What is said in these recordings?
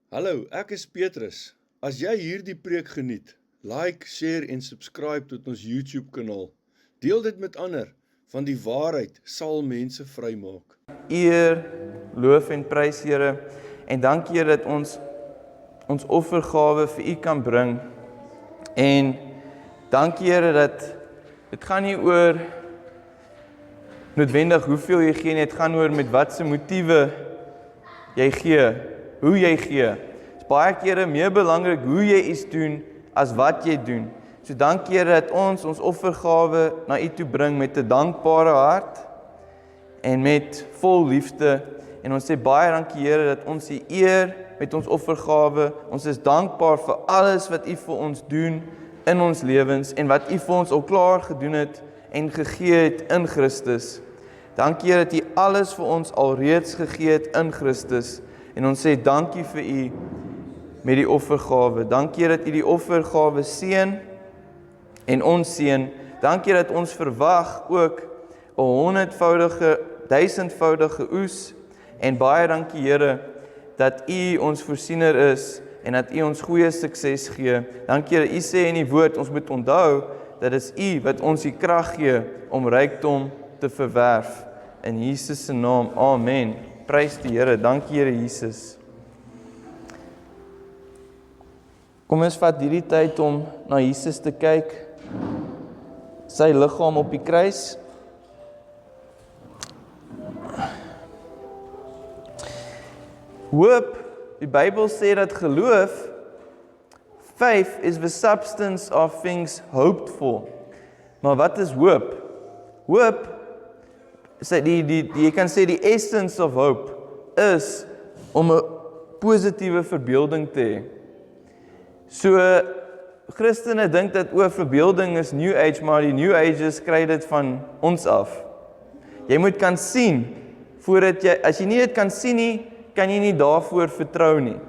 Hallo, ek is Petrus. As jy hierdie preek geniet, like, share en subscribe tot ons YouTube kanaal. Deel dit met ander, want die waarheid sal mense vrymaak. Eer, loof en prys Here, en dankie Here dat ons offergawe vir U kan bring. En dankie Here dat dit gaan nie oor noodwendig hoeveel jy gee nie, dit gaan oor met watse motiewe jy gee, hoe jy gee. Dit is baie kere meer belangrik hoe jy iets doen as wat jy doen. So dankie Here dat ons offergawe na U toe bring met 'n dankbare hart en met vol liefde. En ons sê baie dankie Here dat ons U eer met ons offergawe. Ons is dankbaar vir alles wat U vir ons doen in ons lewens en wat U vir ons al klaar gedoen het en gegee het in Christus. Dankie Here dat U alles vir ons alreeds gegee het in Christus. En ons sê dankie vir U met die offergawe. Dankie Here dat U die offergawe seën en ons seën. Dankie dat ons verwag ook 'n 100voudige, 1000voudige oes. En baie dankie Here dat U ons voorsiener is en dat U ons goeie sukses gee. Dankie Here, U sê in die woord, ons moet onthou dat dit is U wat ons die krag gee om rykdom te verwerf. In Jesus se naam, amen. Prys die Here, dankie Here Jesus. Kom ons vat hierdie tyd om na Jesus te kyk. Sy liggaam op die kruis. Hoop, die Bybel sê dat geloof, faith is the substance of things hoped for. Maar wat is hoop? Hoop, jy kan sê die essence of hope is om 'n positiewe verbeelding te hê. So, Christene dink dat verbeelding is New Age, maar die New Ages kry dit van ons af. Jy moet kan sien, voordat as jy nie dit kan sien nie, kan jy nie daarvoor vertrou nie.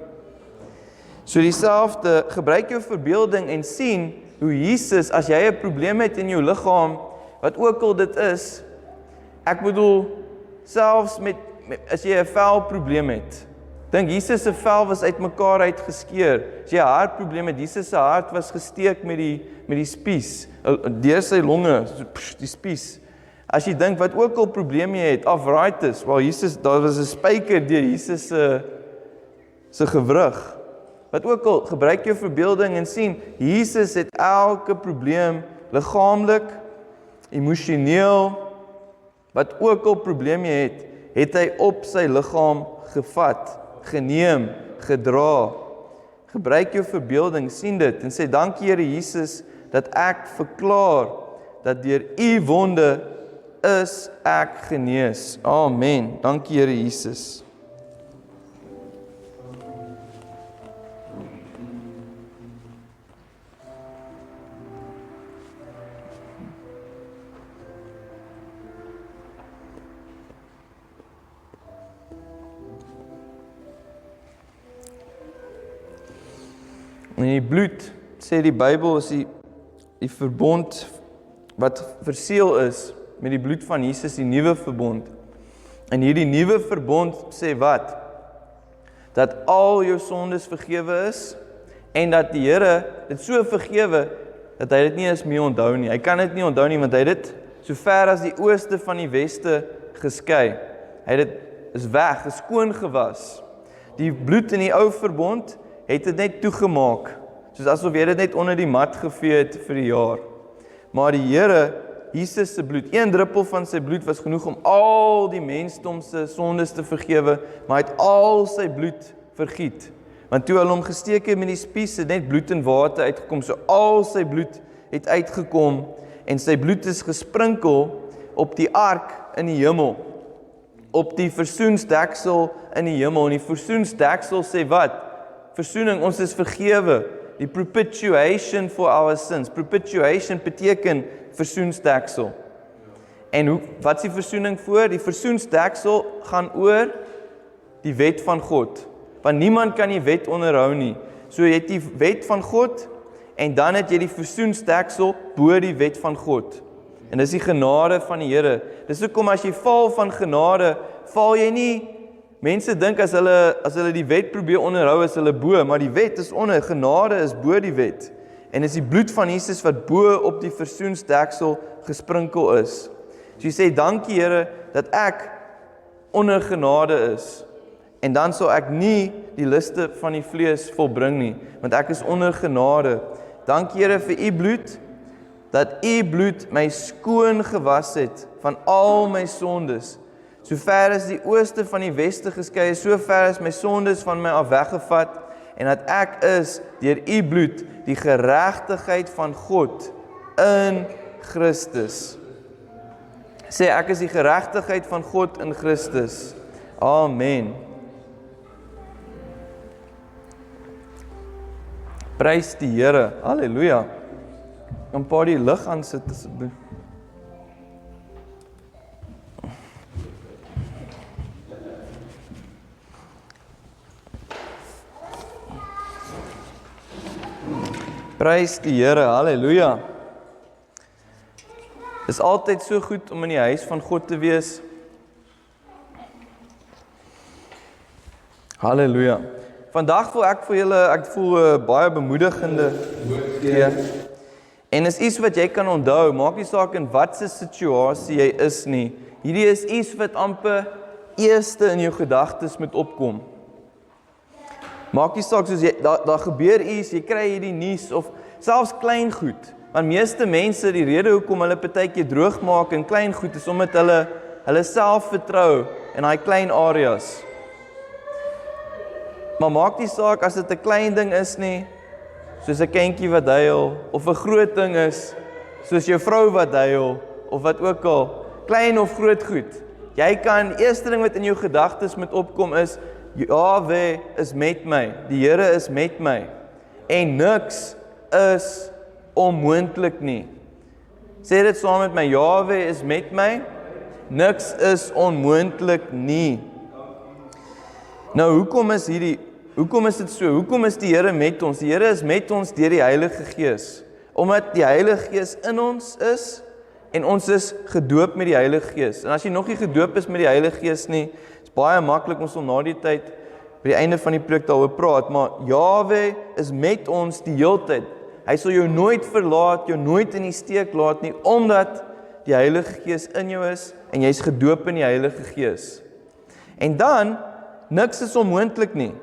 So dieselfde, gebruik jou verbeelding en sien hoe Jesus, as jy 'n probleem het in jou liggaam, wat ook al dit is, ek bedoel, selfs as jy 'n velprobleem het, dink Jesus se vel was uitmekaar uitgeskeur. As jy 'n hartprobleem het, Jesus se hart was gesteek met die spies, deur sy longe, die spies. As jy dink wat ook al probleem jy het, arthritis, Jesus, daar was 'n spyker deur Jesus se gewrig. Wat ook al, gebruik jou verbeelding en sien, Jesus het elke probleem, liggaamlik, emosioneel, wat ook al probleem jy het hy op sy liggaam gevat, geneem, gedra. Gebruik jou verbeelding, sien dit, en sê, dankie Here Jesus, dat ek verklaar, dat deur U wonde is ek genees. Amen. Dankie Here Jesus. En die bloed, sê die Bybel, is die verbond wat verseël is met die bloed van Jesus, die nuwe verbond. En hierdie nuwe verbond sê wat? Dat al jou sondes vergewe is en dat die Here dit so vergewe dat hy dit nie eens meer onthou nie. Hy kan dit nie onthou nie, want hy het dit so ver as die ooste van die weste geskei. Hy het dit is weg, is skoon gewas. Die bloed in die ou verbond het dit net toegemaak, soos asof jy dit net onder die mat gevee het vir die jaar. Maar die Here, Jesus se bloed, 1 druppel van sy bloed was genoeg om al die mensdom se sondes te vergewe, maar hy het al sy bloed vergiet. Want toe hulle hom gesteek het met die spies, het net bloed en water uitgekom, so al sy bloed het uitgekom, en sy bloed is gesprinkel op die ark in die hemel, op die versoensdeksel in die hemel, en die versoensdeksel sê wat? Versoening, ons is vergewe, die propitiation for our sins. Propitiation beteken versoensdeksel. En wat is die versoening voor? Die versoensdeksel gaan oor die wet van God. Want niemand kan die wet onderhou nie. So jy het die wet van God, en dan het jy die versoensdeksel bo die wet van God. En dis die genade van die Here. Dis hoekom as jy val van genade, val jy nie mense dink as hulle die wet probeer onderhou, is hulle bo, maar die wet is onder, genade is bo die wet. En is die bloed van Jesus wat bo op die versoensdeksel gesprinkel is. So jy sê, dankie Here, dat ek onder genade is. En dan sal ek nie die liste van die vlees volbring nie, want ek is onder genade. Dankie Here vir u bloed, dat u bloed my skoon gewas het van al my sondes. So ver as die ooste van die weste geskei is, so ver as my sondes van my af weggevat, en dat ek is deur u bloed die geregtigheid van God in Christus. Sê ek is die geregtigheid van God in Christus. Amen. Prys die Here. Halleluja. Kan paar die lig aan sit asseblief. Prys die Here. Halleluja. Dit is altyd so goed om in die huis van God te wees. Halleluja. Vandag voel ek vir julle, ek voel 'n baie bemoedigende woord gee. En is iets wat jy kan onthou, maak nie saak in watse situasie jy is nie. Hierdie is iets wat amper eerste in jou gedagtes moet opkom. Maak nie saak soos jy, daar gebeur iets, jy kry hierdie nuus of selfs klein goed. Want meeste mense, die rede hoekom hulle partykeer droog maak in klein goed is omdat hulle self vertrou in daai klein areas. Maar maak nie saak as dit 'n klein ding is nie, soos 'n kindjie wat huil, of 'n groot ding is, soos jou vrou wat huil, of wat ook al, klein of groot goed. Jy kan, eerste ding wat in jou gedagtes moet opkom is, Jahwe is met my, die Here is met my, en niks is onmoontlik nie. Sê dit saam met my, Jahwe is met my, niks is onmoontlik nie. Nou, hoekom is dit so? Hoekom is die Here met ons? Die Here is met ons deur die Heilige Gees. Omdat die Heilige Gees in ons is, en ons is gedoop met die Heilige Gees. En as jy nog nie gedoop is met die Heilige Gees nie, is baie maklik, ons sal na die tyd, by die einde van die preek daaroor praat, maar Jahwe is met ons die heeltyd. Hy sal jou nooit verlaat, jou nooit in die steek laat nie, omdat die Heilige Gees in jou is, en jy is gedoop in die Heilige Gees. En dan, niks is onmoontlik nie.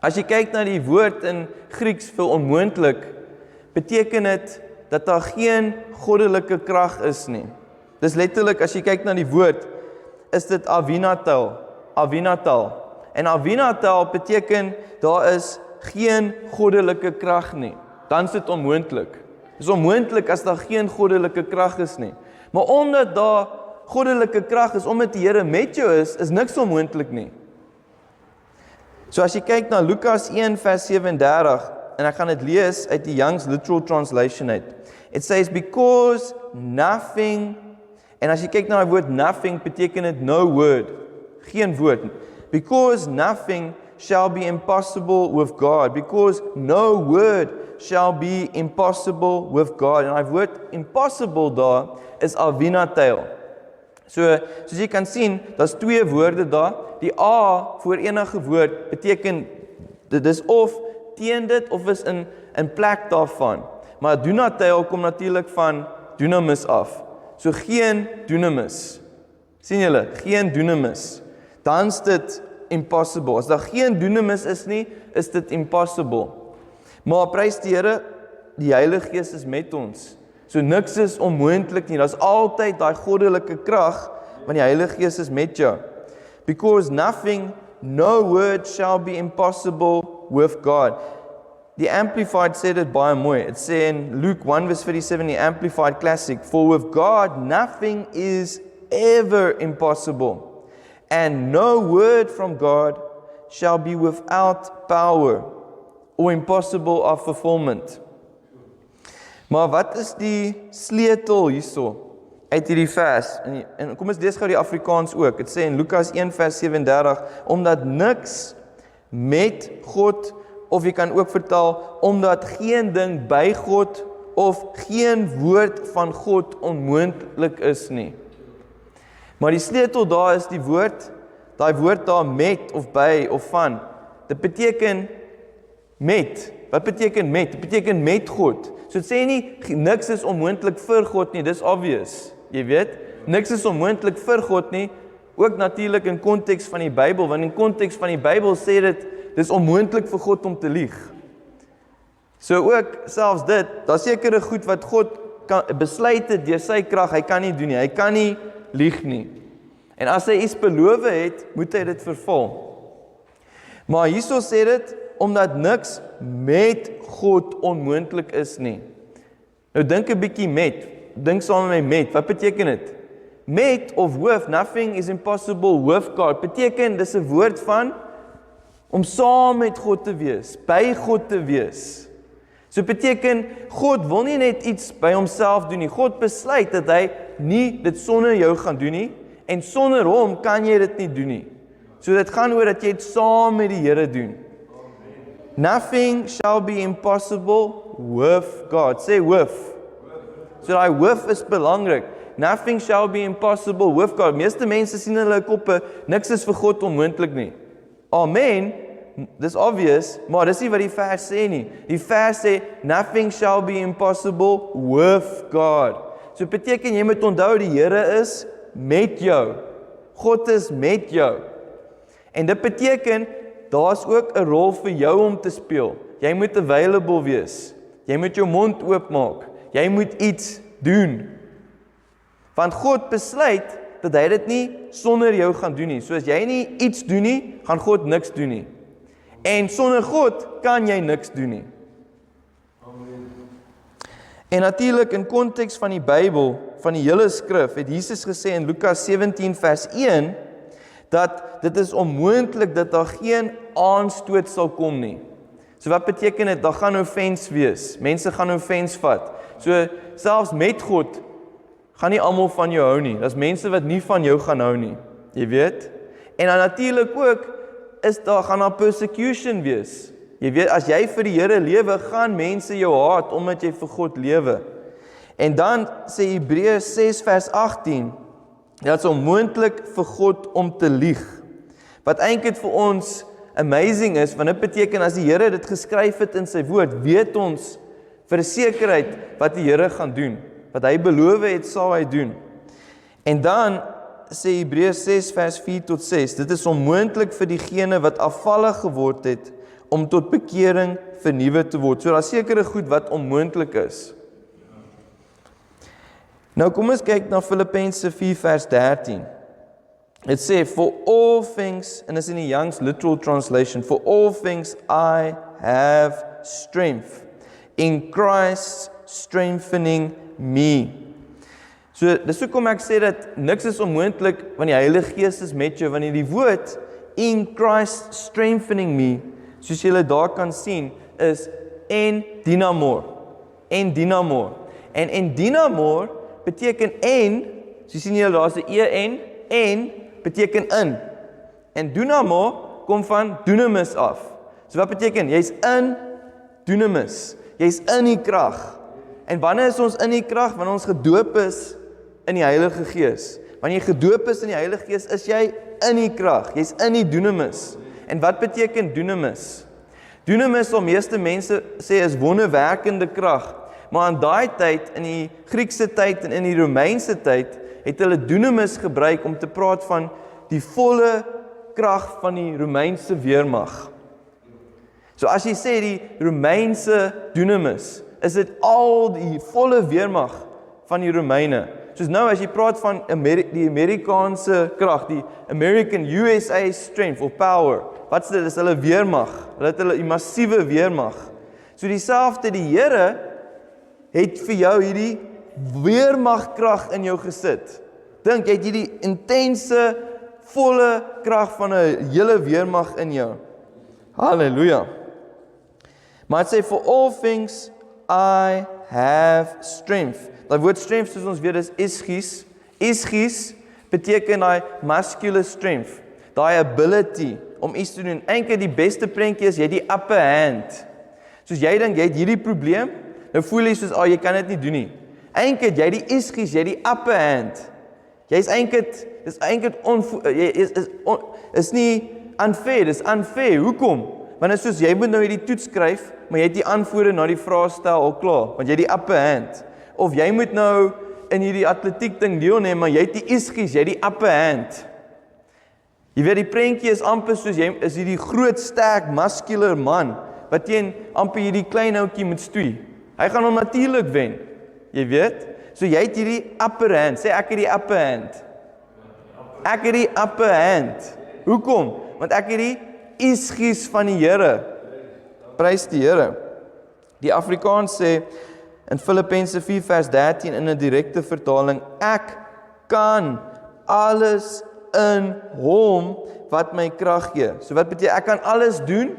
As jy kyk na die woord in Grieks vir onmoontlik, beteken dit dat daar geen goddelike krag is nie. Dis letterlik, as jy kyk na die woord, is dit avinatal. En avinatal beteken, daar is geen goddelike krag nie. Dan is dit onmoontlik. Dit is onmoontlik as daar geen goddelike krag is nie. Maar omdat daar goddelike krag is, omdat die Here met jou is niks onmoontlik nie. So as jy kyk na Lukas 1 vers 37, en ek gaan dit lees uit die Young's Literal Translation uit. It says, because nothing, en as jy kyk na die woord nothing, beteken dit no word, geen woord. Because nothing shall be impossible with God, because no word shall be impossible with God. En die woord impossible daar is avinatel. So, soos jy kan sien, daar's twee woorde daar. Die A voor enige woord beteken, dit is of teen dit, of is in plek daarvan. Maar dunatel kom natuurlik van dunamis af. So geen dunamis. Sien julle, geen dunamis. Dan is dit impossible. As daar geen dunamis is nie, is dit impossible. Maar prys die Here, die Heilige Gees is met ons. So niks is onmoontlik nie. Daar's altyd daai goddelike krag, want die Heilige Gees is met jou. Because nothing, no word shall be impossible with God. The Amplified said it baie mooi. It said in Luke 1 verse 37, the Amplified Classic, for with God nothing is ever impossible, and no word from God shall be without power or impossible of fulfillment. Maar wat is die sleutel hierso uit hierdie vers? En kom ons lees gou die Afrikaans ook. Dit sê in Lukas 1 vers 37, omdat niks met God, of jy kan ook vertaal, omdat geen ding by God of geen woord van God onmoontlik is nie. Maar die sleutel daar is die woord daai woord daar met of by of van, dit beteken met. Wat beteken met? Dit beteken met God. So dit sê nie, niks is onmoontlik vir God nie, dis obvious. Jy weet, niks is onmoontlik vir God nie, ook natuurlik in konteks van die Bybel, want in konteks van die Bybel sê dit, dis onmoontlik vir God om te lieg. So ook, selfs dit, daar sekere goed wat God kan besluit het deur sy krag, hy kan nie doen nie, hy kan nie lieg nie. En as hy iets beloof het, moet hy dit vervul. Maar hierso sê dit, omdat niks met God onmoontlik is nie. Nou dink 'n bietjie met, dink saam met my met, wat beteken dit? Met of with, nothing is impossible with God, beteken, dis 'n woord van, om saam met God te wees, by God te wees. So beteken, God wil nie net iets by homself doen nie, God besluit dat hy nie dit sonder jou gaan doen nie, en sonder hom kan jy dit nie doen nie. So dit gaan oor dat jy dit saam met die Here doen. Nothing shall be impossible with God. Say with. So daai with is belangrik. Nothing shall be impossible with God. Meeste mense sien in hulle koppe, niks is vir God onmoontlik nie. Amen. Dis obvious, maar dis nie wat die vers sê nie. Die vers sê, nothing shall be impossible with God. So beteken jy moet onthou die Here is met jou. God is met jou. En dit beteken, daar's ook 'n rol vir jou om te speel. Jy moet available wees. Jy moet jou mond oopmaak. Jy moet iets doen. Want God besluit dat hy dit nie sonder jou gaan doen nie. So as jy nie iets doen nie, gaan God niks doen nie. En sonder God kan jy niks doen nie. En natuurlik in konteks van die Bybel, van die hele skrif, het Jesus gesê in Lukas 17 vers 1, dat dit is onmoontlik dat daar geen aanstoot sal kom nie. So wat beteken dit? Daar gaan offense wees. Mense gaan offense vat. So selfs met God gaan nie almal van jou hou nie. Daar's mense wat nie van jou gaan hou nie. Jy weet? En dan natuurlik ook gaan daar persecution wees. Jy weet, as jy vir die Here lewe, gaan mense jou haat omdat jy vir God lewe. En dan sê Hebreërs 6 vers 18, dat is onmoontlik vir God om te lieg. Wat eintlik vir ons amazing is, want dit beteken as die Here dit geskryf het in sy woord, weet ons vir 'n sekerheid wat die Here gaan doen. Wat hy beloof het, sal hy doen. En dan sê Hebreërs 6 vers 4 tot 6, dit is onmoontlik vir diegene wat afvallig geword het, om tot bekering vernuwe te word. So daar is sekere goed wat onmoontlik is. Nou kom ons kyk na Filippense 4 vers 13. It sê, for all things, en is in die Young's literal translation, for all things I have strength, in Christ strengthening me. So, dis hoekom ek sê dat niks is onmoontlik, want die Heilige Gees is met jou, wanneer die woord, in Christ strengthening me, soos julle daar kan sien, is en dynamor. En dynamor. En dynamor beteken en, so sien julle daar is 'n en beteken in. En dynamo kom van dunamis af. So wat beteken? Jy's in dunamis. Jy's in die krag. En wanneer is ons in die krag? Wanneer ons gedoop is in die Heilige Gees. Wanneer jy gedoop is in die Heilige Gees, is jy in die krag. Jy's in die dunamis. En wat beteken dunamis? Dunamis sal meeste mense sê is wonderwerkende krag. Maar in daai tyd, in die Griekse tyd en in die Romeinse tyd, het hulle dunamis gebruik om te praat van die volle krag van die Romeinse weermag. So as jy sê die Romeinse dunamis, is dit al die volle weermag van die Romeine. Soos nou as jy praat van die Amerikaanse krag, die American USA strength of power, wat is dit? Dis hulle weermag. Hulle het hulle massiewe weermag. So dieselfde, die Here het vir jou hierdie weermagkrag in jou gesit. Dink, jy het hierdie intense, volle krag van 'n hele weermag in jou. Halleluja. Maar het sê, for all things I have strength. Dat woord strength, soos ons weet, is ischis. Ischis beteken daai muscular strength, daai ability om iets te doen. Eintlik die beste prentjie is, jy het die upper hand. Soos jy dink, jy het hierdie probleem, nou voel jy soos, jy kan dit nie doen nie. Eintlik, jy het die ischis, jy het die upper hand. Jy's eintlik, Dis eintlik is nie unfair, dis unfair. Hoekom? Want dit is soos jy moet nou hierdie toets skryf, maar jy het die antwoorde na die vraestel al klaar, want jy het die upper hand. Of jy moet nou in hierdie atletiek ding deelneem, maar jy het die iskies, jy het die upper hand. Jy weet, die prentjie is amper soos jy is hierdie groot, sterk, muscular man, wat teen amper hierdie klein ouetjie moet stoei. Hy gaan hom natuurlik wen. Jy weet? So jy het hierdie upper hand. Sê ek het die upper hand. Ek het die upper hand. Hoekom? Want ek het die iskies van die Here. Prys die Here. Die Afrikaans sê in Filippense 4 vers 13 in 'n direkte vertaling, ek kan alles in hom wat my krag gee. So wat beteken ek kan alles doen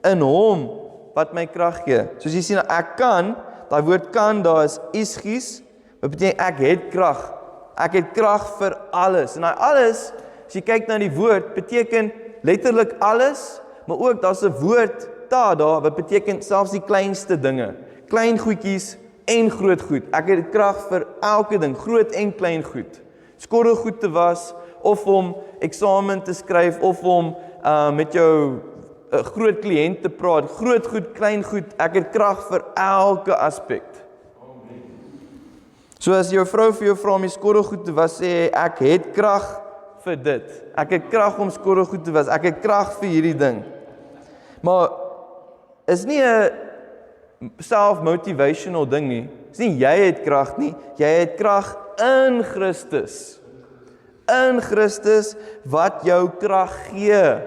in hom wat my krag gee. Soos jy sien, ek kan, daai woord kan, daar is iskies, wat beteken ek het krag. Ek het krag vir alles. En daai alles, as jy kyk na die woord, beteken letterlik alles, maar ook daar's 'n woord daar wat beteken selfs die kleinste dinge. Klein goedjies en groot goed. Ek het krag vir elke ding, groot en klein goed. Skorrelgoed te was, of om eksamen te skryf, of om met jou groot kliënt te praat, groot goed, klein goed, ek het krag vir elke aspek. So as jou vrou vir jou vra om die skorrelgoed te was, sê ek het krag vir dit. Ek het krag om skorrelgoed te was, ek het krag vir hierdie ding. Maar is nie 'n self-motivational ding nie. Is nie jy het krag nie, jy het krag in Christus. In Christus wat jou krag gee.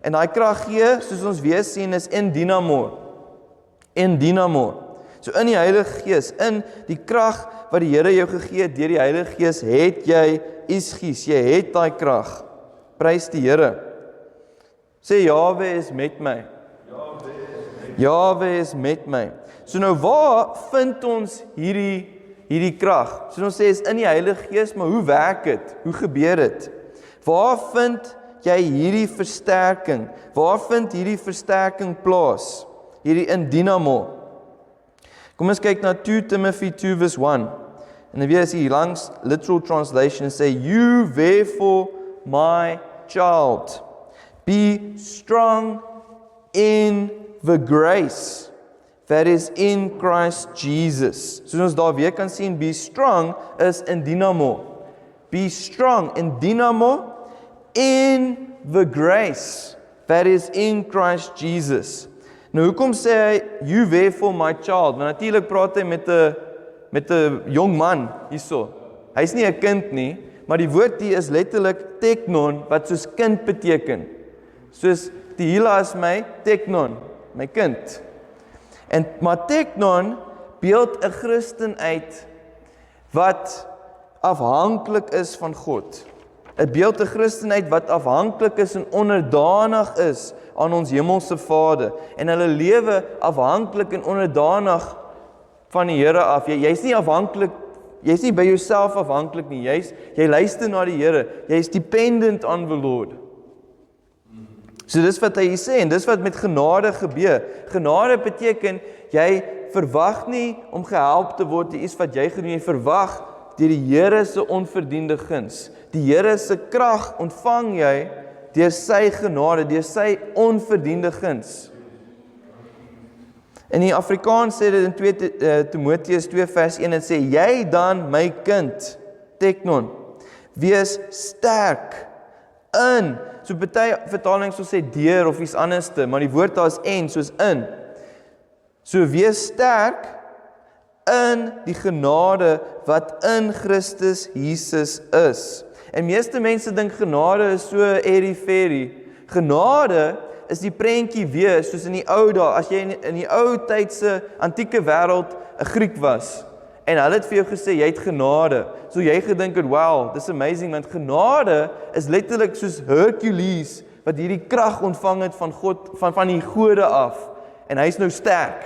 En daai krag gee, soos ons weer sien, is in dynamo. In dynamo. So in die Heilige Gees, in die krag wat die Here jou gegee het deur die Heilige Gees, het jy iskies, jy het daai krag. Prys die Here. Sê Jahwe is met my. Jahwe is met my. So nou waar vind ons hierdie krag? So ons sê is in die Heilige Gees, maar hoe werk dit? Hoe gebeur dit? Waar vind jy hierdie versterking? Waar vind hierdie versterking plaas? Hierdie in dynamo. Kom ons kyk na 2 Timothy 2 verse 1. En dan weer is die langs literal translation sê, you therefore my child, be strong in the grace that is in Christ Jesus. So ons daar weer kan sien, be strong is in dynamo. Be strong in dynamo in the grace that is in Christ Jesus. Nou hoekom sê hy, you therefore my child? Want natuurlik praat hy met 'n jong man hierso. Hy's nie 'n kind nie, maar die woord hier is letterlik teknon, wat soos kind beteken. Soos die Hila is my teknon, my kind. Maar teknon beeld 'n Christen uit wat afhanklik is van God. Dit beeld 'n Christen uit wat afhanklik is en onderdanig is aan ons hemelse Vader. En hulle lewe afhanklik en onderdanig van die Here af. Jy's nie afhanklik, jy's nie by jouself afhanklik nie. Jy luister na die Here. Jy's dependent on the Lord. So dis wat hy sê en dis wat met genade gebeur. Genade beteken jy verwag nie om gehelp te word deur iets wat jy gedoen, jy verwag deur die Here se onverdiende guns. Die Here se krag ontvang jy deur sy genade, deur sy onverdiende guns. In die Afrikaans sê dit in 2 Timoteus 2 vers 1 en sê, jy dan my kind, teknon, wees sterk in. So party vertalings sal sê deur of iets anderste, maar die woord daar is en, soos in. So wees sterk in die genade wat in Christus Jesus is. En meeste mense dink genade is so airy-fairy. Genade is die prentjie weer, soos in die ou dae, as jy in die ou tydse antieke wêreld 'n Griek was, en hulle het vir jou gesê, jy het genade. So jy gedink het, wow, dis amazing, want genade is letterlik soos Hercules, wat hierdie krag ontvang het van God, van die gode af, en hy's nou sterk.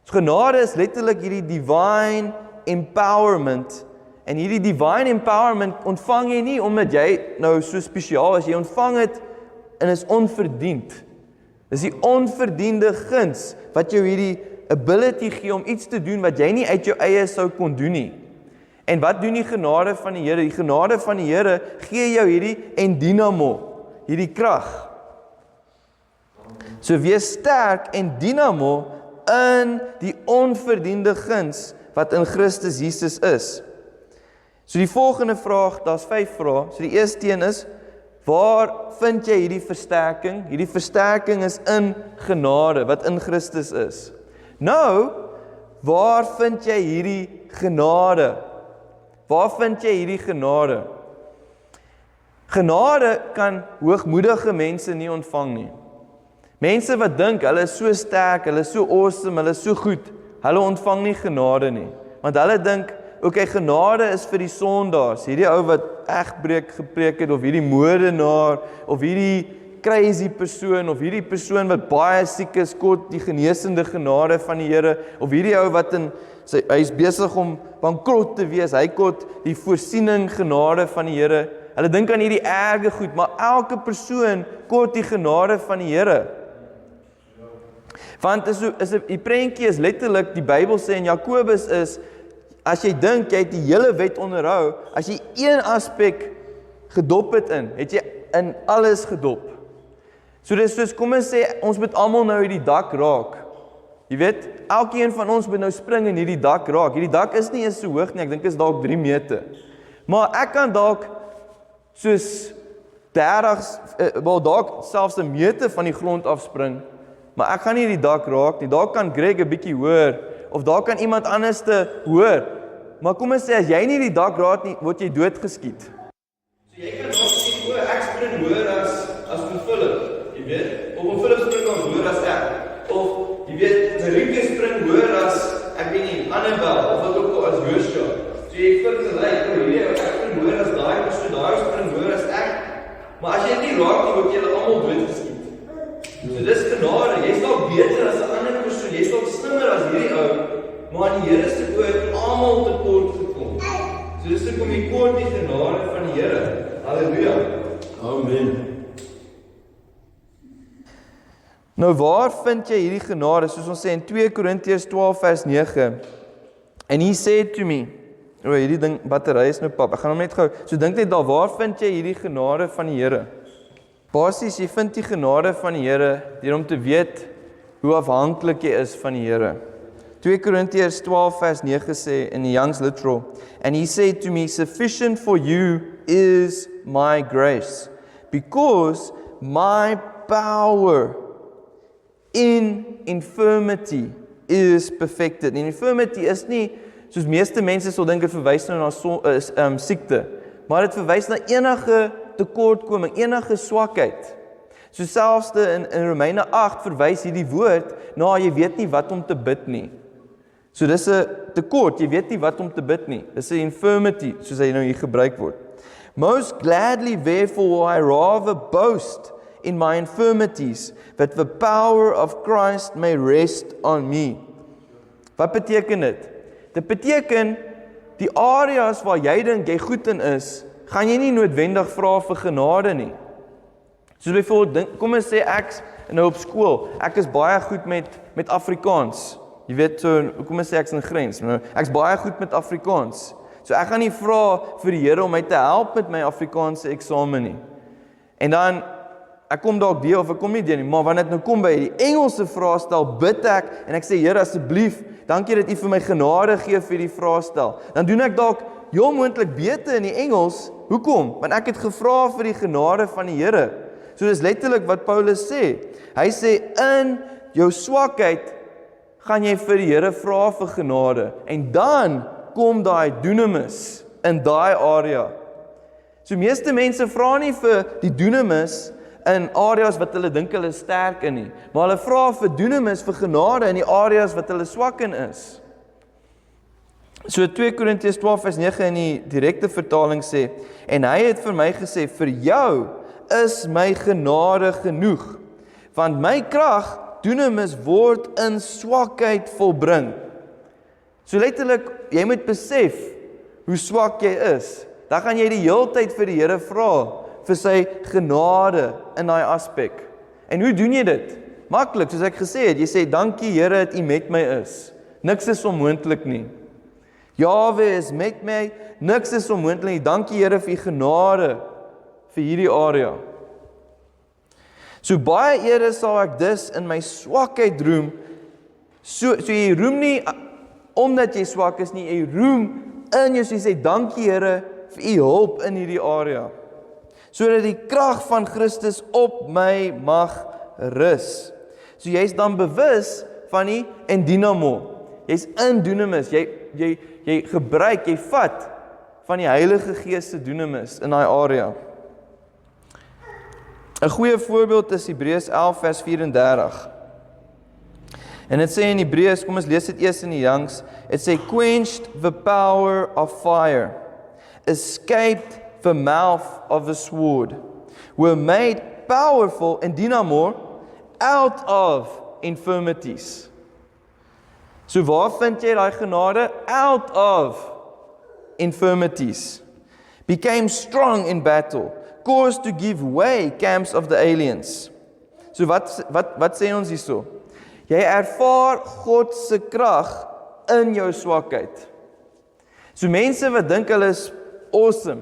So genade is letterlik hierdie divine empowerment, en hierdie divine empowerment ontvang jy nie omdat jy nou so spesiaal is, jy ontvang het en is onverdiend. Dis die onverdiende guns wat jou hierdie ability gee om iets te doen wat jy nie uit jou eie sou kon doen nie. En wat doen die genade van die Here? Die genade van die Here gee jou hierdie endinamo, hierdie krag. So wees sterk en dynamo in die onverdiende guns wat in Christus Jesus is. So die volgende vraag, daar's 5 vrae. So die eerste een is, waar vind jy hierdie versterking? Hierdie versterking is in genade, wat in Christus is. Nou, waar vind jy hierdie genade? Waar vind jy hierdie genade? Genade kan hoogmoedige mense nie ontvang nie. Mense wat dink, hulle is so sterk, hulle is so awesome, hulle is so goed, hulle ontvang nie genade nie. Want hulle dink, okay, genade is vir die sondaars, hierdie ou wat egbreek gepreek het, of hierdie moordenaar, of hierdie crazy persoon, of hierdie persoon wat baie siek is, kort die genesende genade van die Here, of hierdie ou wat hy is besig om bankrot te wees, hy kort die voorsiening genade van die Here. Hulle dink aan hierdie erge goed, maar elke persoon kort die genade van die Here. Want die prentjie is letterlik, die Bybel sê in Jakobus is, as jy dink, jy het die hele wet onderhou, as jy een aspek gedop het jy in alles gedop. So dis soos, kom ons sê, ons moet almal nou hierdie dak raak. Jy weet, elkeen van ons moet nou spring en hierdie dak raak. Hierdie dak is nie eens so hoog nie, ek dink is dalk 3 meter. Maar ek kan dalk soos 30, dalk selfs 1 meter van die grond afspring, maar ek gaan nie die dak raak nie. Daar kan Greg 'n bietjie hoor, of daar kan iemand anders te hoor. Maar kom ons sê, as jy nie die dak raak nie, word jy doodgeskiet. So jy kan dalk sê, ek spring hoor as Philip, jy weet, of Philip spring dan hoor as ek, of jy weet, Marike spring hoor as, ek weet nie, Annabel, of wat ook al as Joshua. So jy vind te lyk, ek spring hoor as daai persoon, daai spring hoor as ek, maar as jy nie raak nie, word jy almal doodgeskiet. So dis genade, jy is dalk beter as 'n ander persoon, jy is dalk slimmer as hierdie ou, maar in die Here se oë het almal tekort gekom. So dis hoekom jy kort die genade van die Here. Halleluja. Amen. Nou waar vind jy hierdie genade? Soos ons sê in 2 Korintiërs 12 vers 9. And he said to me, hierdie ding, battery is nou pap, ek gaan hom net gou, so dink net daar, waar vind jy hierdie genade van die Here? Basies, jy vind die genade van die Here deur om te weet hoe afhanklik jy is van die Here. 2 Korintiërs 12 vers 9 sê in die Young's Literal, and he said to me, sufficient for you is my grace, because my power in infirmity is perfected. En infirmity is nie, soos meeste mense sal dink, dit verwys nou na siekte, maar dit verwys na enige tekortkoming, enige swakheid. So selfs in Romeine 8 verwys hierdie woord na jy weet nie wat om te bid nie. So dis 'n tekort, jy weet nie wat om te bid nie. Dis 'n infirmity, soos hy nou hier gebruik word. Most gladly therefore I rather boast in my infirmities, that the power of Christ may rest on me. Wat beteken dit? Dit beteken, die areas waar jy dink jy goed in is, gaan jy nie noodwendig vra vir genade nie. Soos byvoorbeeld, kom ons sê ek nou op skool, ek is baie goed met Afrikaans. Jy weet, so, kom ons sê ek's in Grens, nou, ek's baie goed met Afrikaans. So ek gaan nie vra vir die Here om my te help met my Afrikaanse eksamen nie. En dan, ek kom dalk deur of ek kom nie deur nie, maar wanneer dit nou kom by die Engelse vraestel, bid ek en ek sê, Here asseblief, dankie dat U vir my genade gee vir die vraestel. Dan doen ek dalk heel moontlik beter in die Engels. Hoekom? Want ek het gevra vir die genade van die Here. So dis letterlik wat Paulus sê. Hy sê, in jou swakheid gaan jy vir die Here vra vir genade. En dan kom daai dunamis in daai area. So meeste mense vra nie vir die dunamis in areas wat hulle dink hulle sterk in nie, maar hulle vra vir dunamis, vir genade in die areas wat hulle swak in is. So 2 Korintiërs 12 vers 9 in die direkte vertaling sê, en hy het vir my gesê, vir jou is my genade genoeg, want my krag, dunamis, word in swakheid volbring. So letterlik, jy moet besef hoe swak jy is. Dan gaan jy die hele tyd vir die Here vra vir sy genade in daai aspek. En hoe doen jy dit? Maklik, soos ek gesê het, jy sê dankie Here dat U met my is. Niks is onmoontlik nie. Jahwe is met my, niks is onmoontlik nie. Dankie Here vir u genade vir hierdie area. So baie eerder sal ek dus in my swakheid roem. So jy roem nie omdat jy swak is nie, jy roem in jou, so jy sê dankie Here vir u hulp in hierdie area. Sodat die krag van Christus op my mag rus. So jy's dan bewus van die endinamo. Jy's in dunamis, jy gebruik, jy vat van die Heilige Gees se dunamis in daai area. 'n goeie voorbeeld is Hebreërs 11 vers 34. En dit sê in Hebreërs, kom ons lees dit eers in die Jangs, dit sê quenched the power of fire, escaped the mouth of the sword, were made powerful and dynamo out of infirmities. So waar vind jy daai genade? Out of infirmities. Became strong in battle, caused to give way camps of the aliens. So wat sê ons hierso? Jy ervaar God se krag in jou swakheid. So mense wat dink hulle is awesome,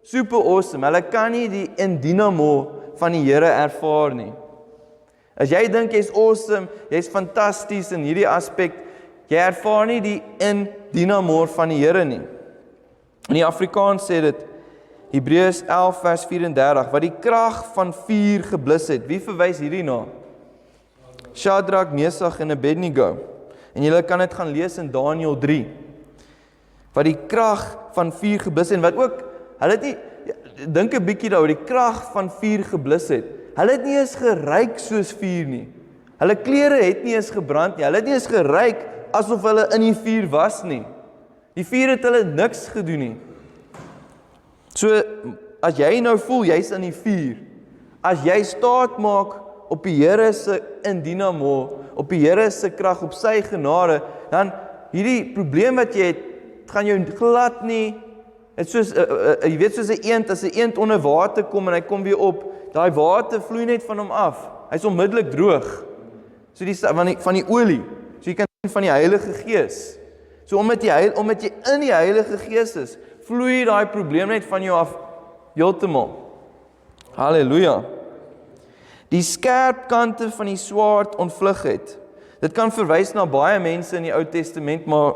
super awesome, hulle kan nie die endinamo van die Here ervaar nie. As jy dink jy's awesome, jy's fantasties in hierdie aspek, jy ervaar nie die endinamo van die Here nie. In die Afrikaans sê dit, Hebreërs 11 vers 34, wat die krag van vuur geblus het. Wie verwys hierdie na? Shadrach, Mesach en Abednego. En julle kan dit gaan lees in Daniël 3. Wat die krag van vuur geblus het, en wat ook, hulle het nie, dink 'n bietjie daaroor, die krag van vuur geblus het. Hulle het nie eens geruik soos vuur nie. Hulle klere het nie eens gebrand nie. Hulle het nie eens geruik asof hulle in die vuur was nie. Die vuur het hulle niks gedoen nie. So, as jy nou voel, jy's in die vuur, as jy staat maak op die Here se endinamo, op die Here se krag, op sy genade, dan hierdie probleem wat jy het, gaan jou glad nie, het soos, jy weet soos 'n eend, as 'n eend onder water kom en hy kom weer op, daai water vloei net van hom af, hy's onmiddellik droog, so van die olie, so jy kan sien van die Heilige Gees, so omdat jy in die Heilige Gees is, vloei daai probleem net van jou af, heeltemal. Halleluja. Die skerp kante van die swaard ontvlug het. Dit kan verwys na baie mense in die Ou Testament, maar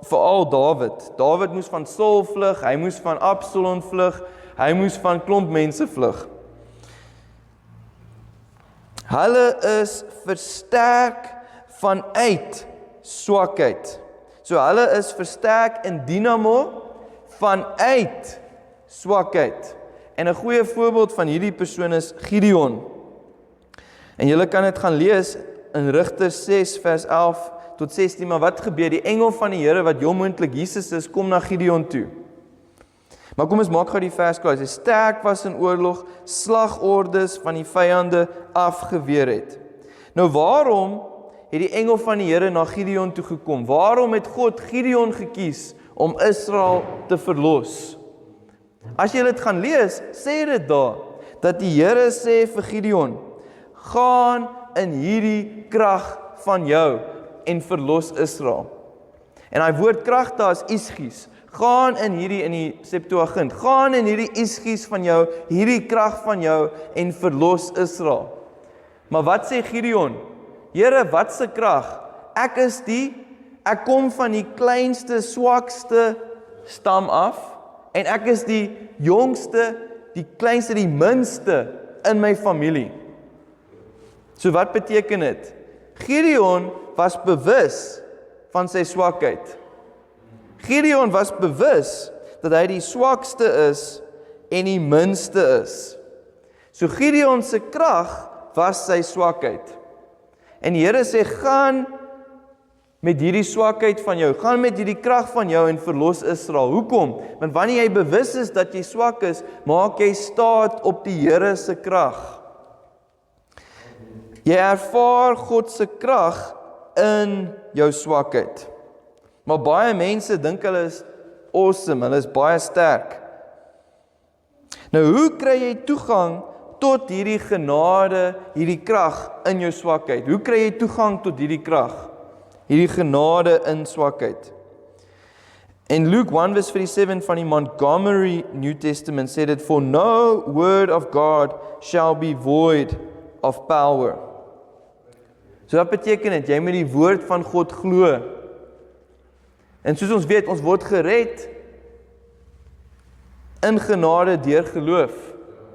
veral Dawid. Dawid moes van Saul vlug, hy moes van Absalom vlug, hy moes van klomp mense vlug. Hulle is versterk vanuit swakheid. So hulle is versterk in dynamo vanuit swakheid. En 'n goeie voorbeeld van hierdie persoon is Gideon. En julle kan dit gaan lees in Rigters 6 vers 11 tot 16, maar wat gebeur? Die engel van die Here wat heel moontlik Jesus is, kom na Gideon toe. Maar kom ons maak gou die vers klaar. Hy sterk was in oorlog, slagordes van die vyande afgeweer het. Nou waarom het die engel van die Here na Gideon toe gekom? Waarom het God Gideon gekies om Israel te verlos? As jy dit gaan lees, sê dit daar, dat die Here sê vir Gideon, gaan in hierdie krag van jou en verlos Israel. En daai woord krag daar is isgies. Gaan in die Septuagint, gaan in hierdie isgies van jou, hierdie krag van jou en verlos Israel. Maar wat sê Gideon? Here, wat se krag? Ek kom van die kleinste, swakste stam af en ek is die jongste, die kleinste, die minste in my familie. So wat beteken dit? Gideon was bewus van sy swakheid. Gideon was bewus dat hy die swakste is en die minste is. So Gideon se krag was sy swakheid. En die Here sê, gaan met hierdie swakheid van jou, gaan met hierdie krag van jou en verlos Israel. Hoekom? Want wanneer jy bewus is dat jy swak is, maak jy staat op die Here se krag. Jy ervaar God se krag in jou swakheid. Maar baie mense dink hulle is awesome, hulle is baie sterk. Nou hoe kry jy toegang tot hierdie genade, hierdie krag in jou swakheid? Hoe kry jy toegang tot hierdie krag? Hierdie genade in swakheid. In Luke 1 verse 47 van die Montgomery New Testament sê dit, "For no word of God shall be void of power." So wat beteken dit? Jy moet die woord van God glo. En soos ons weet, ons word gered in genade deur geloof.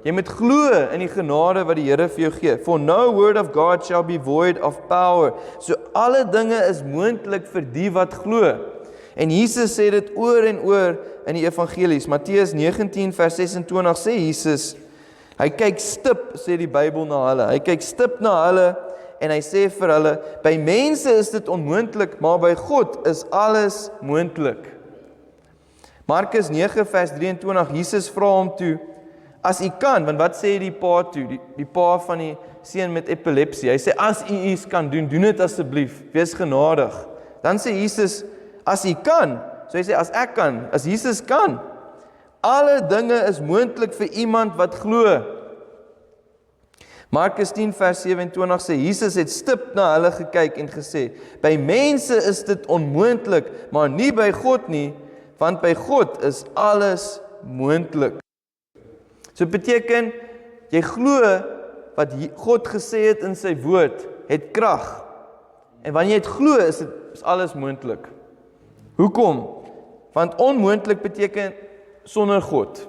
Jy moet glo in die genade wat die Here vir jou gee. For no word of God shall be void of power. So alle dinge is moontlik vir die wat glo. En Jesus sê dit oor en oor in die evangelies. Matteus 19 vers 26 sê Jesus, hy kyk stip, sê die Bybel, na hulle. Hy kyk stip na hulle en hy sê vir hulle, by mense is dit onmoontlik, maar by God is alles moontlik. Markus 9 vers 23, Jesus vra hom toe, as u kan, want wat sê die pa toe, die pa van die seun met epilepsie, hy sê, as u iets kan doen, doen dit asseblief, wees genadig. Dan sê Jesus, as u kan, so hy sê, as ek kan, as Jesus kan, alle dinge is moontlik vir iemand wat glo. Markus 10 vers 27 sê, Jesus het stip na hulle gekyk en gesê, by mense is dit onmoontlik, maar nie by God nie, want by God is alles moontlik. So beteken, jy glo wat God gesê het in sy woord, het krag. En wanneer jy het glo, is alles moontlik. Hoekom? Want onmoontlik beteken sonder God.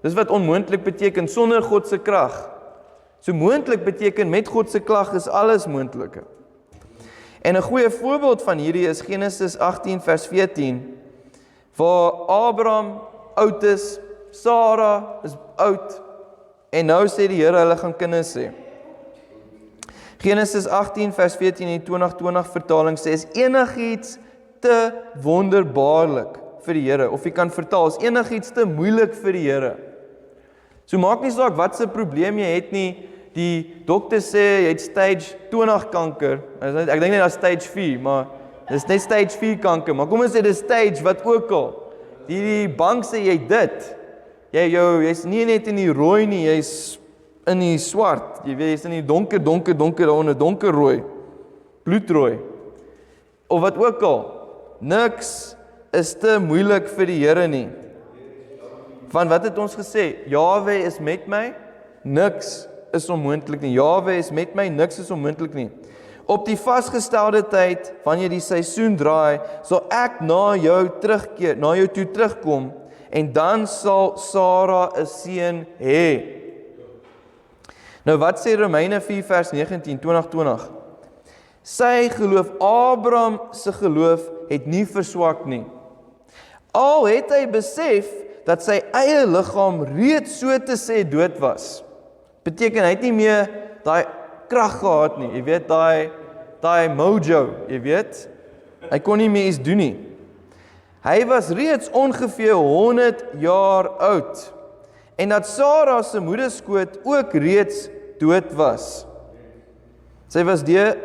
Dis wat onmoontlik beteken, sonder God se krag. So moontlik beteken, met God se krag is alles moontlik. En 'n goeie voorbeeld van hierdie is Genesis 18 vers 14, waar Abraham oud is, Sara is oud, en nou sê die Here, hulle gaan kinders hê. Genesis 18 vers 14 in die 2020 vertaling sê, is enigiets te wonderbaarlik vir die Here, of jy kan vertaal, is enigiets te moeilik vir die Here. So maak nie saak wat se probleem jy het nie, die dokter sê jy het stage 20 kanker, ek dink nie dat stage 4, maar dis net stage 4 kanker, maar kom ons sê dis stage wat ook al, die bank sê jy dit, jy's nie net in die rooi nie, jy's in die swart, jy weet, jy's in die donker, daaronder, donkerrooi, bloedrooi, of wat ook al, niks is te moeilik vir die Here nie. Want wat het ons gesê? Jahwe is met my, niks is onmoontlik nie. Jahwe is met my, niks is onmoontlik nie. Op die vasgestelde tyd, wanneer die seisoen draai, sal ek na jou toe terugkom, en dan sal Sara 'n seun hê. Nou wat sê Romeine 4 vers 19, 2020? Sy geloof, Abraham se geloof, het nie verswak nie. Al het hy besef, dat sy eie liggaam reeds so te sê dood was. Beteken, hy het nie meer daai krag gehad nie, jy weet, daai mojo, jy weet, hy kon nie meer iets doen nie. Hy was reeds ongeveer 100 jaar oud, en dat Sara se moederskoot ook reeds dood was. Sy was deur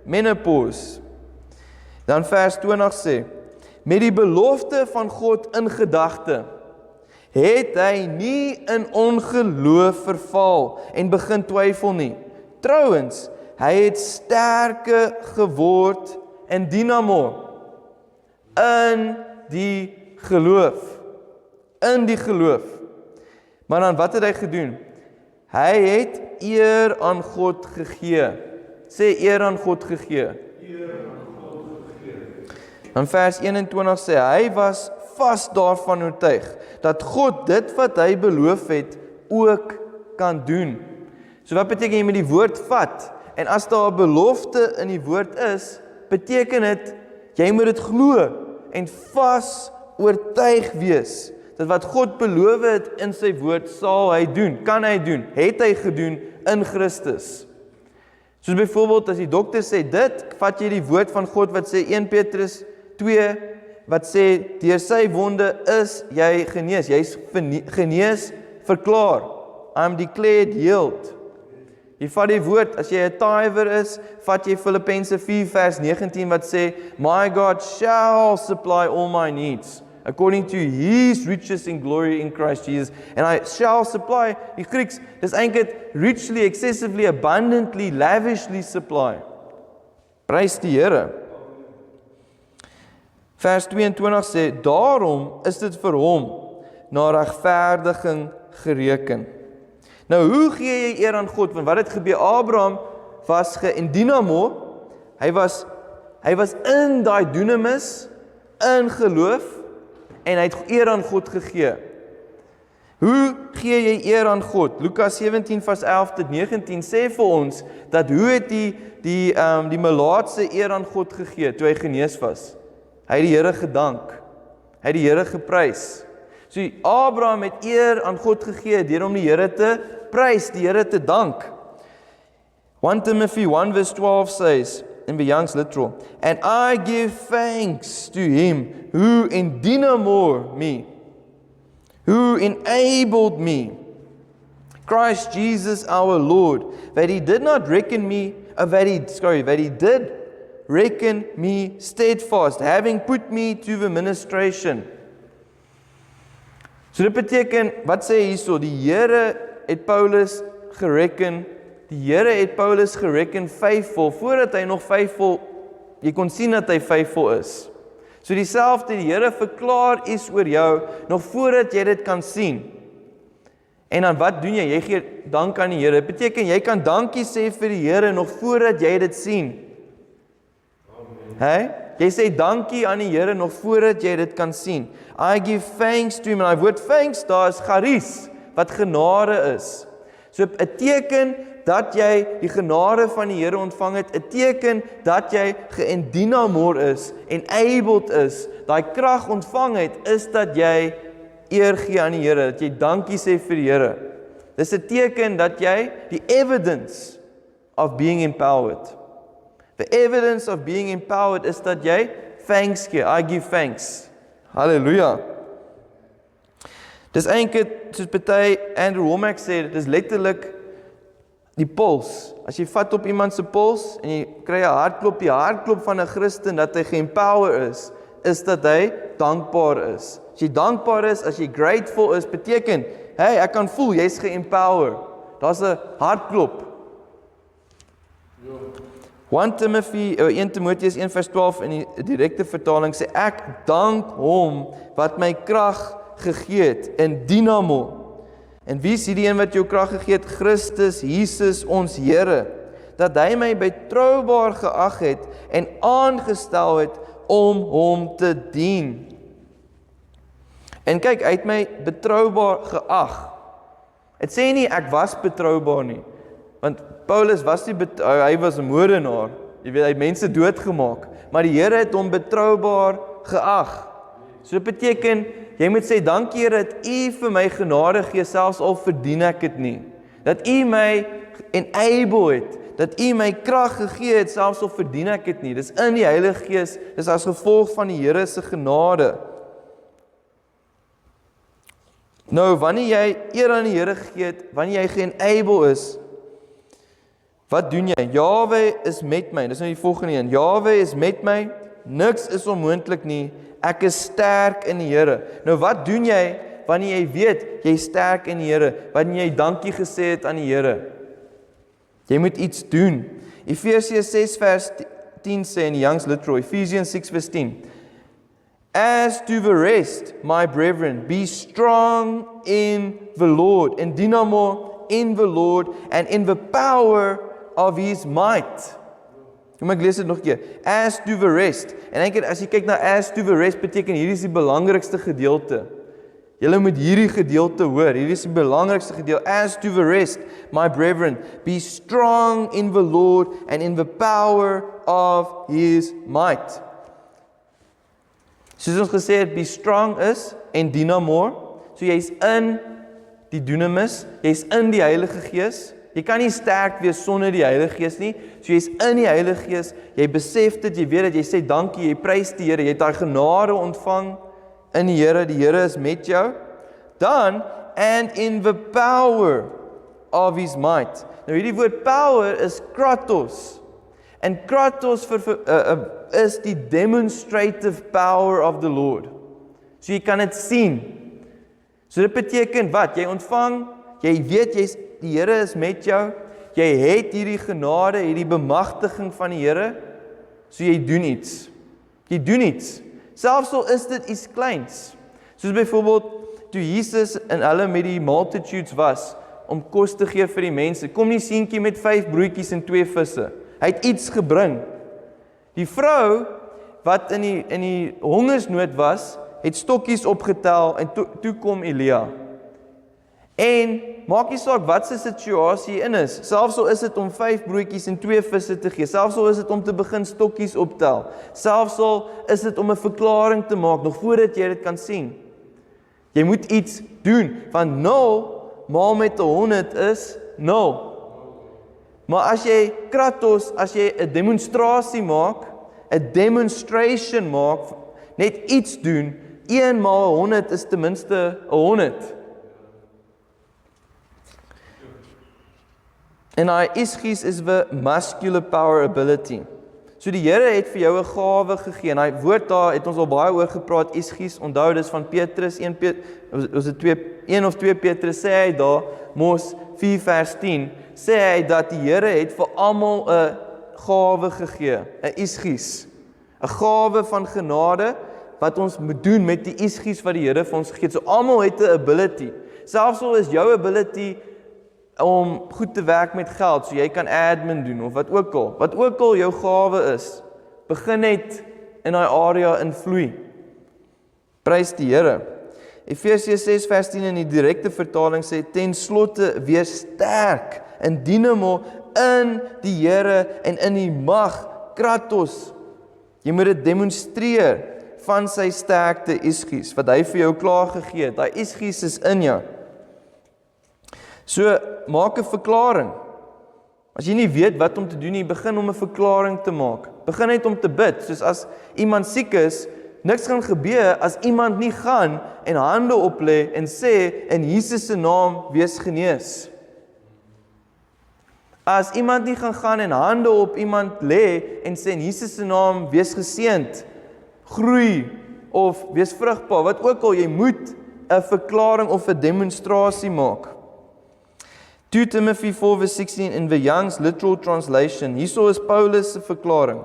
menopause. Dan vers 20 sê, met die belofte van God in gedagte, het hy nie in ongeloof verval en begin twyfel nie. Trouwens, hy het sterker geword in dynamo, in die geloof. In die geloof. Maar dan wat het hy gedoen? Hy het eer aan God gegee. Sê eer aan God gegee. In vers 21 sê, hy was vas daarvan oortuig, dat God dit wat hy beloof het, ook kan doen. So wat beteken jy met die woord vat? En as daar 'n belofte in die woord is, beteken dit, jy moet dit glo, en vas oortuig wees, dat wat God beloof het in sy woord, sal hy doen, kan hy doen, het hy gedoen in Christus. Soos byvoorbeeld, as die dokter sê dit, vat jy die woord van God wat sê 1 Petrus 2, wat sê, deur sy wonde is jy genees, jy is genees verklaar, I'm declared healed. Jy vat die woord, as jy 'n tither is, vat jy Filippense 4 vers 19 wat sê, my God shall supply all my needs, according to his riches in glory in Christ Jesus. And I shall supply, die Grieks, dis eintlik richly, excessively, abundantly, lavishly supply. Prys die Here. Vers 22 sê, daarom is dit vir hom na regverdiging gereken. Nou, hoe gee jy eer aan God? Want wat het gebeur? Abraham was geendynamo, hy was in daai dunamis, in geloof, en hy het eer aan God gegee. Hoe gee jy eer aan God? Lukas 17 vers 11 tot 19 sê vir ons, dat hoe het die melaatse eer aan God gegee, toe hy genees was? Hy het die Here gedank, hy het die Here geprys. So Abraham het eer aan God gegee, deur om die Here te prys, die Here te dank. 1 Timothy 1 verse 12 says, in the Young's literal, and I give thanks to him who endynamo me, who enabled me, Christ Jesus our Lord, that he did reckon me steadfast, having put me to the ministration. So dit beteken, wat sê hierso, die Here het Paulus gereken, faithful, voordat hy nog faithful, jy kon sien dat hy faithful is. So dieselfde, die Here verklaar iets oor jou, nog voordat jy dit kan sien. En dan wat doen jy? Jy gee dank aan die Here. Dit beteken, jy kan dankie sê vir die Here, nog voordat jy dit sien. Jy sê dankie aan die Here, nog voordat jy dit kan sien. I give thanks to him, en die woord thanks daar is charis, wat genade is. So 'n teken dat jy die genade van die Here ontvang het, 'n teken dat jy geendynamo is, enabled is, daai krag ontvang het, is dat jy eer gee aan die Here, dat jy dankie sê vir die Here. Dis 'n teken dat jy die evidence of being empowered. The evidence of being empowered is dat jy thanks gee. I give thanks. Halleluja. Dis eintlik, soos party Andrew Womack sê, dis letterlik die pols. As jy vat op iemand se pols en jy kry 'n hartklop, die hartklop van 'n Christen dat hy geempower is dat hy dankbaar is. As jy dankbaar is, as jy grateful is, beteken, hey, ek kan voel jy's geempower. Daar's 'n hartklop. 1 Timoteus 1 vers 12 in die direkte vertaling sê, ek dank hom wat my krag gegee het in dynamo. En wie is die een wat jou krag gegee het? Christus Jesus ons Here, dat hy my betroubaar geag het en aangestel het om hom te dien. En kyk, hy het my betroubaar geag. Het sê nie ek was betroubaar nie, want Paulus was nie hy was 'n moordenaar. Jy weet, hy het mense doodgemaak, maar die Here het hom betroubaar geag. So dit beteken, jy moet sê, dankie Here dat U vir my genade gee, selfs al verdien ek dit nie. Dat U my enable het, dat U my krag gegee het, selfs al verdien ek dit nie. Dis in die Heilige Gees, dis as gevolg van die Here se genade. Nou, wanneer jy eer aan die Here gegee het, wanneer jy geenable is, wat doen jy? Jahwe is met my. Dis nou die volgende een. Jahwe is met my, niks is onmoontlik nie. Ek is sterk in die Here. Nou wat doen jy wanneer jy weet jy is sterk in die Here? Wanneer jy dankie gesê het aan die Here? Jy moet iets doen. Efesiërs 6 vers 10 sê in die Young's literal, Ephesians 6 vers 10. As to the rest, my brethren, be strong in the Lord, and dynamo in the Lord, and in the power of his might. Kom ek lees dit nog 'n keer. As to the rest. En eintlik as jy kyk na as to the rest, beteken hierdie is die belangrikste gedeelte. Julle moet hierdie gedeelte hoor. Hierdie is die belangrikste gedeelte. As to the rest, my brethren, be strong in the Lord and in the power of his might. Soos ons gesê het, be strong is en dynamo. So jy's in die dunamis, jy's in die Heilige Gees. Jy kan nie sterk wees sonder die Heilige Gees nie. So jy's in die Heilige Gees, jy besef dit, jy weet dat jy sê dankie, jy prys die Here, jy het daai genade ontvang in die Here is met jou. Dan, and in the power of his might. Nou hierdie woord power is kratos. En kratos is die demonstrative power of the Lord. So jy kan dit sien. So dit beteken wat? Jy ontvang, jy weet die Here is met jou, jy het hierdie genade, hierdie bemagtiging van die Here, so jy doen iets. Jy doen iets. Selfs al is dit iets kleins. Soos byvoorbeeld, toe Jesus en hulle met die multitudes was, om kos te gee vir die mense, kom die seentjie met 5 broodjies en 2 visse. Hy het iets gebring. Die vrou, wat in die hongersnood was, het stokkies opgetel en toe kom Elia. En maak nie saak wat se situasie in is, selfs al is dit om 5 broodjies en 2 visse te gee, selfs al is dit om te begin stokkies optel, selfs al is dit om 'n verklaring te maak, nog voordat jy dit kan sien. Jy moet iets doen, want 0 maal met 100 is 0. Maar as jy kratos, as jy 'n demonstrasie maak, 'n demonstration maak, net iets doen, 1 maal 100 is ten minste 100. En hy Isgies is the muscular power ability. So die Here het vir jou 'n gawe gegee. En hy woord daar het ons al baie oor gepraat, Isgies. Onthou dis van Petrus 1 of 2 Petrus sê hy daar, mos 4 vers 10, sê hy dat die Here het vir almal 'n gawe gegee, 'n Isgies. 'n Gawe van genade wat ons moet doen met die Isgies wat die Here vir ons gegee het. So almal het 'n ability. Selfs al is jou ability om goed te werk met geld, so jy kan admin doen, of wat ook al jou gawe is, begin net in daai area invloei. Prys die Here. Efesiërs 6 vers 10 in die direkte vertaling sê, ten slotte wees sterk in dynamo in die Here en in die mag, kratos. Jy moet dit demonstreer van sy sterkte Isgies, wat hy vir jou klaar gegee het. Daai Isgies is in jou. So, maak 'n verklaring. As jy nie weet wat om te doen nie, begin om 'n verklaring te maak. Begin net om te bid, soos as iemand siek is, niks gaan gebeur as iemand nie gaan en hande oplê en sê, in Jesus se naam wees genees. As iemand nie gaan en hande op iemand lê en sê, in Jesus se naam wees geseënd, groei, of wees vrugbaar, wat ook al, jy moet 'n verklaring of 'n demonstrasie maak. 2 Timothy 4 verse 16 in the Young's literal translation, hierso is Paulus se verklaring.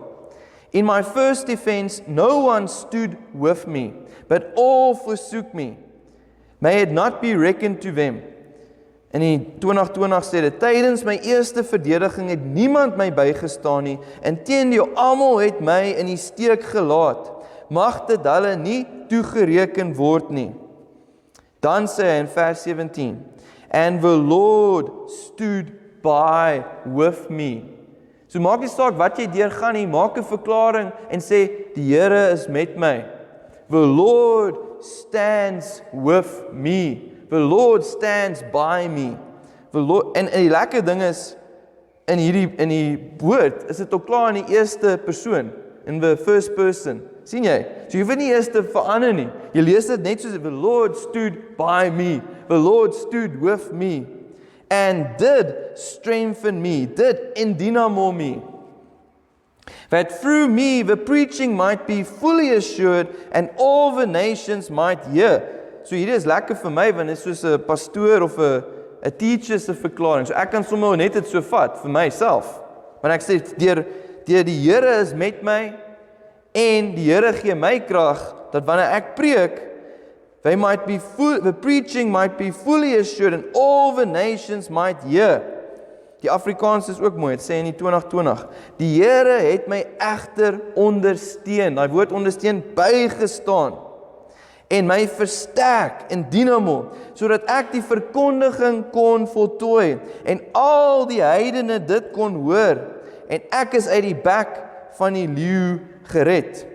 In my first defense, no one stood with me, but all forsook me. May it not be reckoned to them. In die 2020 sê dit, tydens my eerste verdediging het niemand my bygestaan nie, inteendeel almal het my in die steek gelaat. Mag dit hulle nie toegereken word nie. Dan sê hy in vers 17, and the Lord stood by with me. So maak nie saak wat jy deurgaan nie, maak 'n verklaring en sê, die Here is met my. The Lord stands with me. The Lord stands by me. The Lord, en die lekker ding is, in die woord, is dit ook klaar in die eerste persoon, in the first person. Sien jy? So jy hoef nie eers te verander nie. Jy lees dit net soos, the Lord stood by me. The Lord stood with me. And did strengthen me, did endynamo me. That through me the preaching might be fully assured and all the nations might hear. So hierdie is lekker vir my, want dit is soos 'n pastoor of 'n teacher se verklaring. So ek kan sommer net dit so vat vir myself. Want ek sê, deur die Here is met my, en die Here gee my krag, dat wanneer ek preek, the preaching might be fully assured and all the nations might hear. Die Afrikaans is ook mooi, het sê in die 2020, die Here het my egter ondersteun, daai woord ondersteun, bygestaan, en my versterk in dynamo, sodat ek die verkondiging kon voltooi, en al die heidene dit kon hoor, en ek is uit die bek van die leeu gered.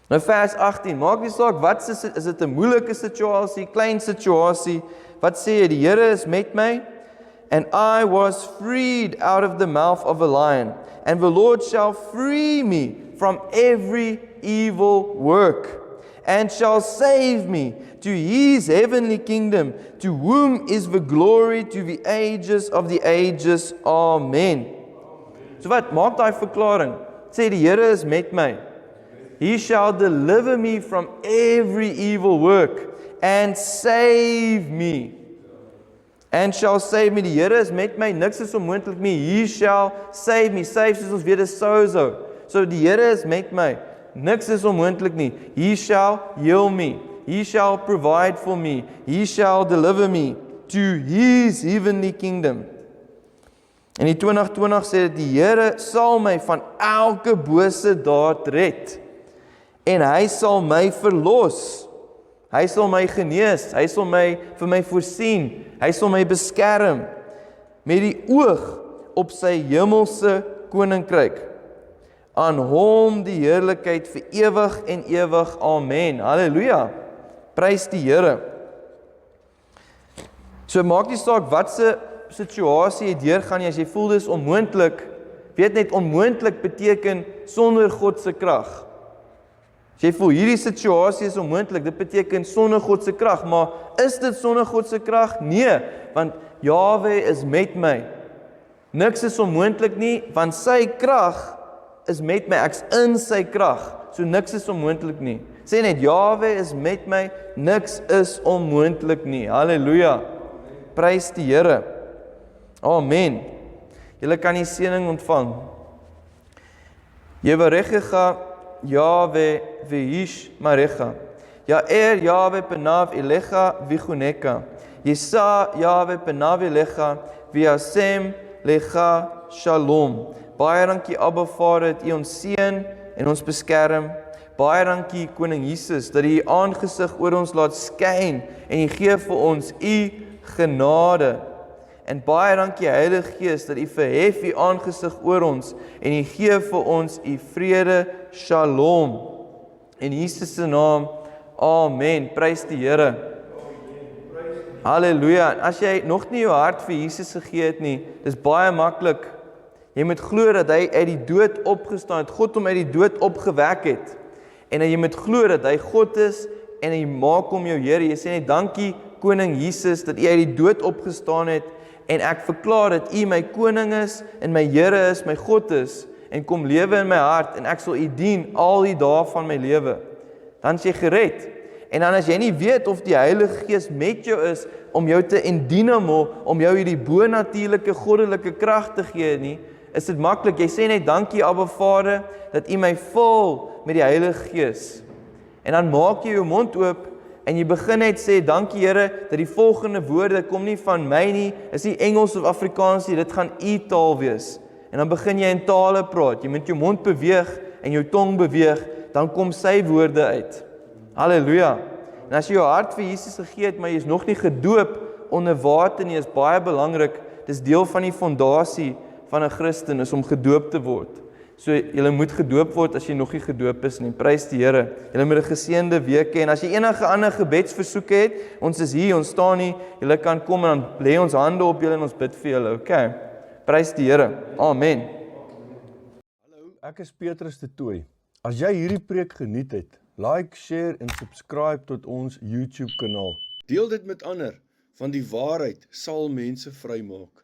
Nou vers 18, maak nie saak wat is dit 'n moeilike situasie, klein situasie, wat sê jy, die Here is met my, and I was freed out of the mouth of a lion, and the Lord shall free me from every evil work, and shall save me to his heavenly kingdom, to whom is the glory to the ages of the ages. Amen. So wat, maak daai verklaring, sê die Here is met my. He shall deliver me from every evil work, and save me. And shall save me, die Here is met my, niks is onmoontlik nie, he shall save me, save soos ons weet is sozo. So die Here is met my, Niks is onmoontlik nie. He shall heal me. He shall provide for me. He shall deliver me to his heavenly kingdom. En die 2020 sê dit, die Here sal my van elke bose daad red. En hy sal my verlos. Hy sal my genees. Hy sal vir my voorsien. Hy sal my beskerm met die oog op sy hemelse koninkryk. Aan hom die heerlikheid vir ewig en ewig. Amen. Halleluja. Prys die Here. So maak nie saak wat se situasie jy deurgaan nie, as jy voel dis onmoontlik, weet net onmoontlik beteken sonder God se krag. As jy voel hierdie situasie is onmoontlik, dit beteken sonder God se krag, maar is dit sonder God se krag? Nee, want Jahwe is met my. Niks is onmoontlik nie, want sy krag is met my, ek's in sy krag, so niks is onmoontlik nie. Sê net, Jahwe is met my, niks is onmoontlik nie. Halleluja. Prys die Here. Amen. Julle kan die seëning ontvang. Yevarechecha Yahweh v'ish marecha. Ya'er Yahweh penav elecha v'chuneka. Yisa Yahweh penav elecha v'yasem lecha shalom. Baie dankie Abba Vader dat U ons seën en ons beskerm. Baie dankie Koning Jesus dat U U aangesig oor ons laat skyn en U gee vir ons U genade. En baie dankie Heilige Gees dat U verhef U aangesig oor ons en U gee vir ons U vrede, shalom. In Jesus se naam, amen. Prys die Here. Halleluja. As jy nog nie jou hart vir Jesus gegee het nie, dis baie maklik. Jy moet glo dat hy uit die dood opgestaan het, God hom uit die dood opgewek het. En jy moet glo dat hy God is en hy maak hom jou Here. Jy sê net dankie Koning Jesus dat U uit die dood opgestaan het. En ek verklaar dat U my koning is, en my Here is, my God is, en kom lewe in my hart, en ek sal U dien al die dae van my lewe. Dan is jy gered. En dan as jy nie weet of die Heilige Gees met jou is, om jou te endinamo, om jou hierdie bonatuurlike, goddelike krag te gee nie, is dit maklik. Jy sê net dankie Abba Vader, dat U my vul met die Heilige Gees. En dan maak jy jou mond oop, en jy begin net sê, dankie Here, dat die volgende woorde kom nie van my nie, is nie Engels of Afrikaans nie, dit gaan U taal wees. En dan begin jy in tale praat, jy moet jou mond beweeg, en jou tong beweeg, dan kom sy woorde uit. Halleluja. En as jy jou hart vir Jesus gegee het, maar jy is nog nie gedoop onder water nie, is baie belangrik, dis deel van die fondasie van 'n Christen, is om gedoop te word. So, julle moet gedoop word as jy nog nie gedoop is nie. Prys die Here. Julle moet 'n geseënde week hê. En as jy enige ander gebedsversoeke het, ons is hier, ons staan nie. Julle kan kom en dan lê ons hande op julle en ons bid vir julle. Okay. Prys die Here. Amen. Hallo, ek is Petrus de Tooy. As jy hierdie preek geniet het, like, share en subscribe tot ons YouTube kanaal. Deel dit met ander, want die waarheid sal mense vrymaak.